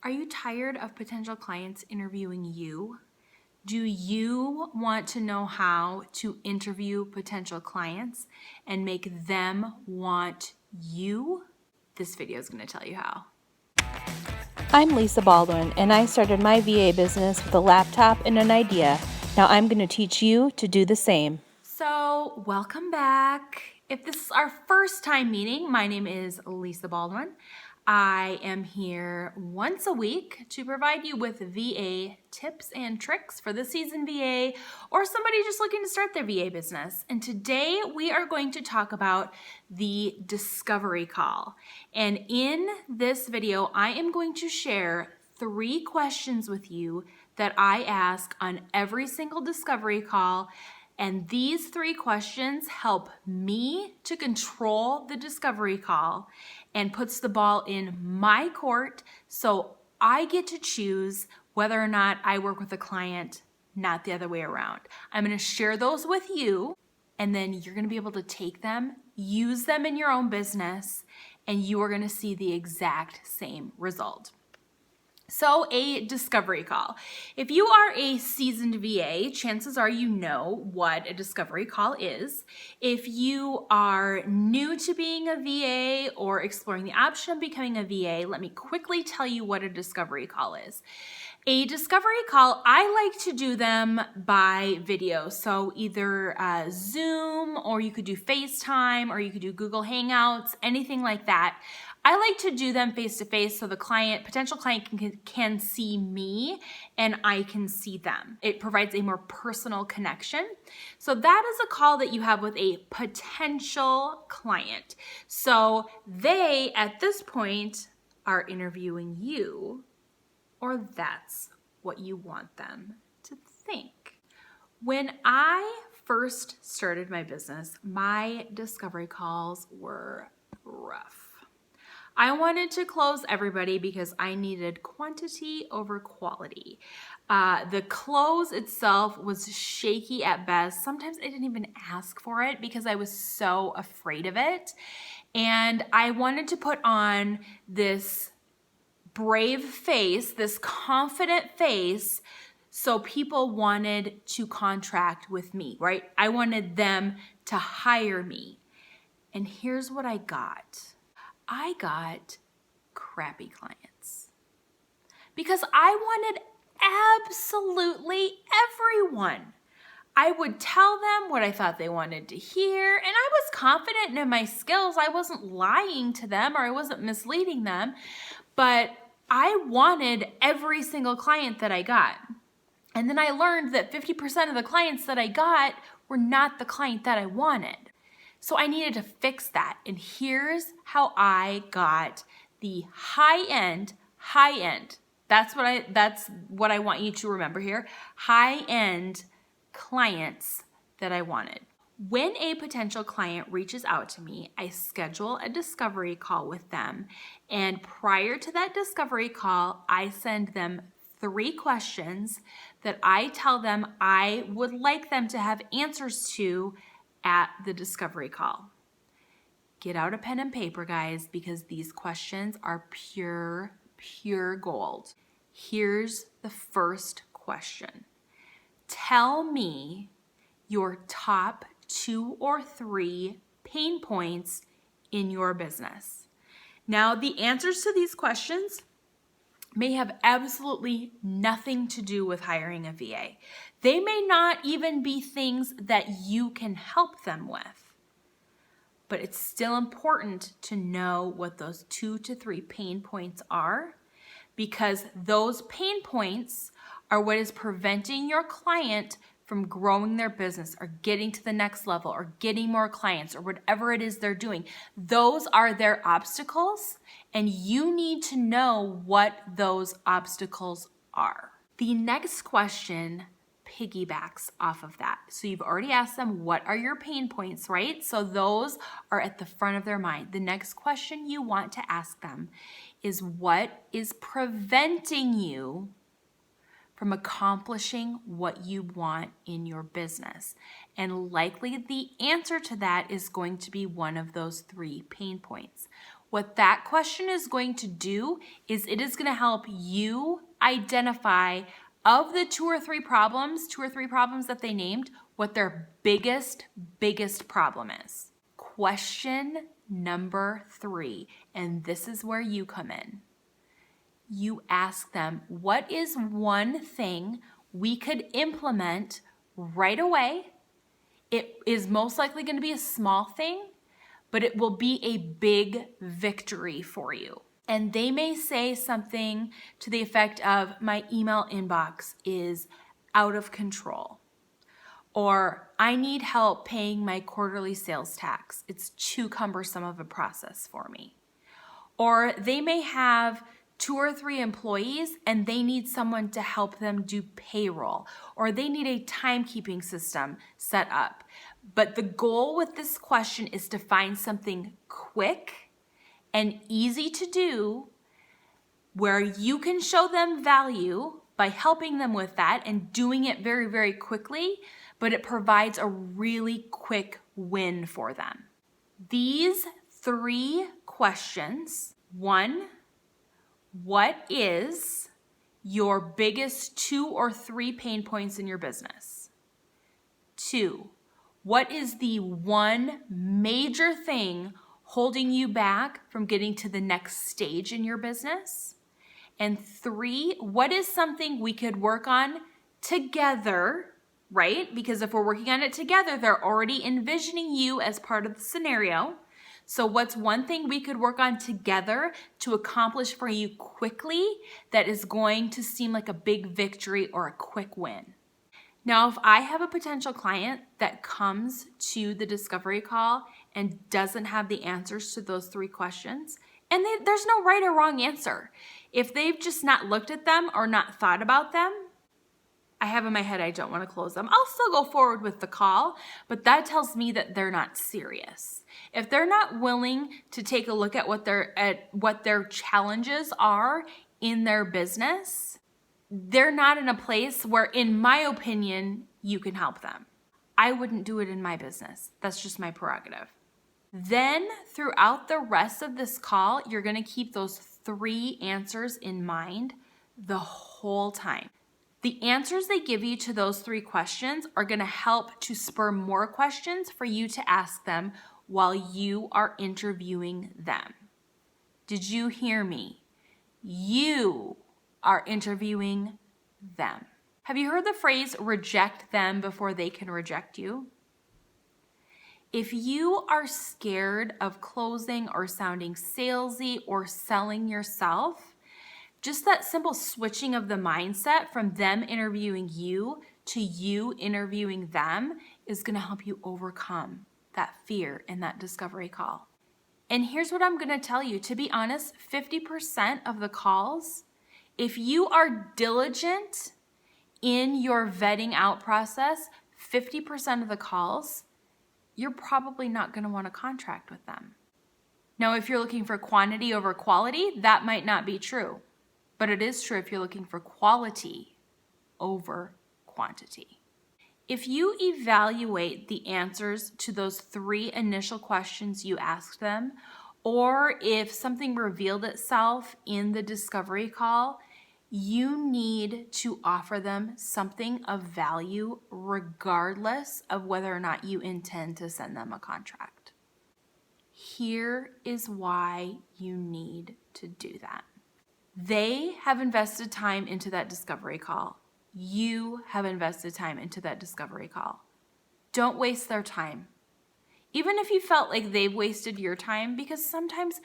Are you tired of potential clients interviewing you? Do you want to know how to interview potential clients and make them want you? This video is going to tell you how. I'm Lisa Baldwin, and I started my VA business with a laptop and an idea. Now I'm going to teach you to do the same. So, welcome back. If this is our first time meeting, my name is Lisa Baldwin. I am here once a week to provide you with VA tips and tricks for the seasoned VA or somebody just looking to start their VA business. And today we are going to talk about the discovery call. And in this video, I am going to share 3 questions with you that I ask on every single discovery call. And these 3 questions help me to control the discovery call and puts the ball in my court, so I get to choose whether or not I work with a client, not the other way around. I'm going to share those with you, and then you're going to be able to take them, use them in your own business, and you are going to see the exact same result. So, a discovery call. If you are a seasoned VA, chances are you know what a discovery call is. If you are new to being a VA or exploring the option of becoming a VA, let me quickly tell you what a discovery call is. A discovery call, I like to do them by video. So either Zoom, or you could do FaceTime, or you could do Google Hangouts, anything like that. I like to do them face-to-face so the potential client can see me and I can see them. It provides a more personal connection. So that is a call that you have with a potential client. So they, at this point, are interviewing you, or that's what you want them to think. When I first started my business, my discovery calls were rough. I wanted to close everybody because I needed quantity over quality. The close itself was shaky at best. Sometimes I didn't even ask for it because I was so afraid of it. And I wanted to put on this brave face, this confident face, so people wanted to contract with me, right? I wanted them to hire me. And here's what I got. I got crappy clients because I wanted absolutely everyone. I would tell them what I thought they wanted to hear, and I was confident in my skills. I wasn't lying to them or I wasn't misleading them, but I wanted every single client that I got. And then I learned that 50% of the clients that I got were not the client that I wanted. So I needed to fix that. And here's how I got the high end. That's what I want you to remember here. High-end clients that I wanted. When a potential client reaches out to me, I schedule a discovery call with them. And prior to that discovery call, I send them 3 questions that I tell them I would like them to have answers to at the discovery call. Get out a pen and paper, guys, because these questions are pure gold. Here's the first question. Tell me your top 2 or 3 pain points in your business. Now, the answers to these questions may have absolutely nothing to do with hiring a VA. They may not even be things that you can help them with. But it's still important to know what those 2 to 3 pain points are, because those pain points are what is preventing your client from growing their business or getting to the next level or getting more clients or whatever it is they're doing. Those are their obstacles, and you need to know what those obstacles are. The next question piggybacks off of that. So you've already asked them, what are your pain points, right? So those are at the front of their mind. The next question you want to ask them is, what is preventing you from accomplishing what you want in your business? And likely the answer to that is going to be one of those 3 pain points. What that question is going to do is it is going to help you identify of the two or three problems that they named, what their biggest problem is. Question number 3, and this is where you come in. You ask them, what is one thing we could implement right away? It is most likely going to be a small thing, but it will be a big victory for you. And they may say something to the effect of, my email inbox is out of control. Or I need help paying my quarterly sales tax. It's too cumbersome of a process for me. Or they may have 2 or 3 employees and they need someone to help them do payroll, or they need a timekeeping system set up. But the goal with this question is to find something quick and easy to do where you can show them value by helping them with that and doing it very, very quickly, but it provides a really quick win for them. These 3 questions: 1, what is your biggest 2 or 3 pain points in your business? 2, what is the one major thing holding you back from getting to the next stage in your business? And 3, what is something we could work on together, right? Because if we're working on it together, they're already envisioning you as part of the scenario. So what's one thing we could work on together to accomplish for you quickly that is going to seem like a big victory or a quick win? Now, if I have a potential client that comes to the discovery call and doesn't have the answers to those 3 questions, and there's no right or wrong answer. If they've just not looked at them or not thought about them, I have in my head I don't want to close them. I'll still go forward with the call, but that tells me that they're not serious. If they're not willing to take a look at what their challenges are in their business, they're not in a place where, in my opinion, you can help them. I wouldn't do it in my business. That's just my prerogative. Then throughout the rest of this call, you're going to keep those 3 answers in mind the whole time. The answers they give you to those 3 questions are going to help to spur more questions for you to ask them while you are interviewing them. Did you hear me? You are interviewing them. Have you heard the phrase, reject them before they can reject you? If you are scared of closing or sounding salesy or selling yourself, just that simple switching of the mindset from them interviewing you to you interviewing them is going to help you overcome that fear in that discovery call. And here's what I'm going to tell you. To be honest, 50% of the calls, if you are diligent in your vetting out process, 50% of the calls, you're probably not going to want to contract with them. Now, if you're looking for quantity over quality, that might not be true. But it is true if you're looking for quality over quantity. If you evaluate the answers to those 3 initial questions you asked them, or if something revealed itself in the discovery call, you need to offer them something of value regardless of whether or not you intend to send them a contract. Here is why you need to do that. They have invested time into that discovery call. You have invested time into that discovery call. Don't waste their time. Even if you felt like they've wasted your time, because sometimes,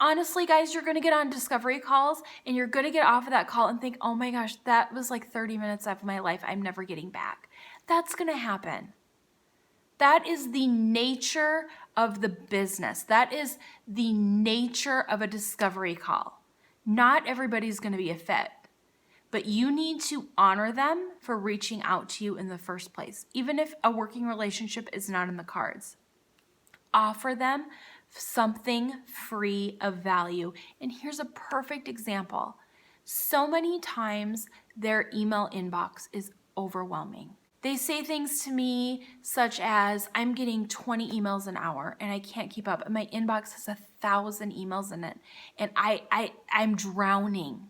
honestly, guys, you're going to get on discovery calls and you're going to get off of that call and think, oh my gosh, that was like 30 minutes of my life I'm never getting back. That's going to happen. That is the nature of the business. That is the nature of a discovery call. Not everybody's going to be a fit, but you need to honor them for reaching out to you in the first place. Even if a working relationship is not in the cards, offer them something free of value. And here's a perfect example. So many times their email inbox is overwhelming. They say things to me such as, I'm getting 20 emails an hour and I can't keep up. And my inbox has 1,000 emails in it. And I'm drowning.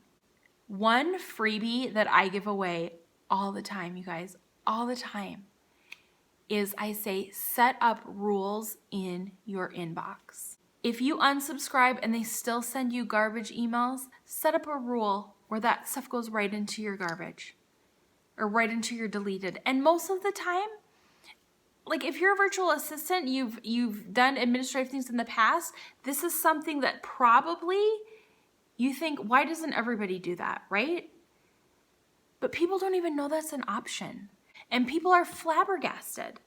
One freebie that I give away all the time, you guys, all the time, is I say, set up rules in your inbox. If you unsubscribe and they still send you garbage emails, set up a rule where that stuff goes right into your garbage or right into your deleted. And most of the time, like if you're a virtual assistant, you've done administrative things in the past, this is something that probably you think, why doesn't everybody do that, right? But people don't even know that's an option. And people are flabbergasted.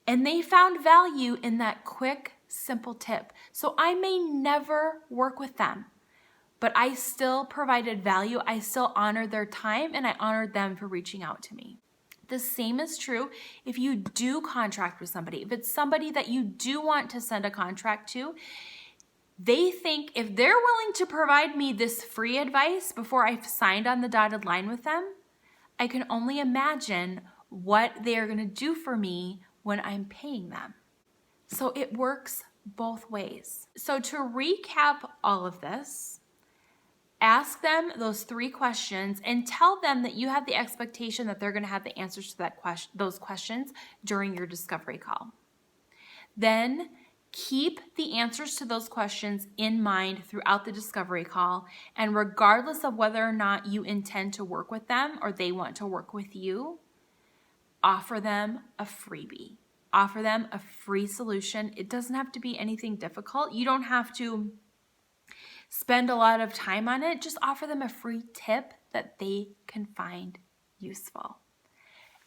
And they found value in that quick, simple tip. So I may never work with them, but I still provided value. I still honored their time and I honored them for reaching out to me. The same is true if you do contract with somebody. If it's somebody that you do want to send a contract to, they think if they're willing to provide me this free advice before I've signed on the dotted line with them, I can only imagine what they're going to do for me when I'm paying them. So it works both ways. So to recap all of this, ask them those 3 questions and tell them that you have the expectation that they're going to have the answers to those questions during your discovery call. Then keep the answers to those questions in mind throughout the discovery call, and regardless of whether or not you intend to work with them or they want to work with you, offer them a freebie. Offer them a free solution. It doesn't have to be anything difficult. You don't have to spend a lot of time on it. Just offer them a free tip that they can find useful.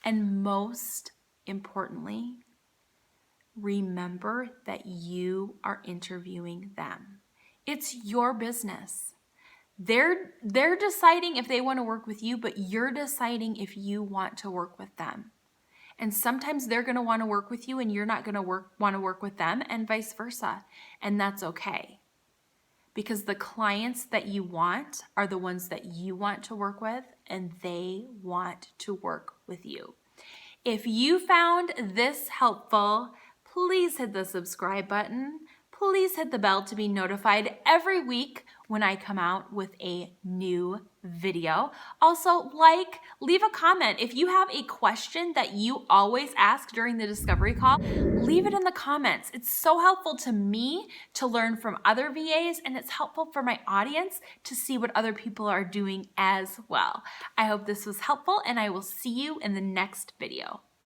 And most importantly, remember that you are interviewing them. It's your business. They're deciding if they want to work with you, but you're deciding if you want to work with them. And sometimes they're going to want to work with you and you're not going to want to work with them, and vice versa. And that's okay. Because the clients that you want are the ones that you want to work with, and they want to work with you. If you found this helpful, please hit the subscribe button. Please hit the bell to be notified every week when I come out with a new video. Also, leave a comment. If you have a question that you always ask during the discovery call, leave it in the comments. It's so helpful to me to learn from other VAs, and it's helpful for my audience to see what other people are doing as well. I hope this was helpful, and I will see you in the next video.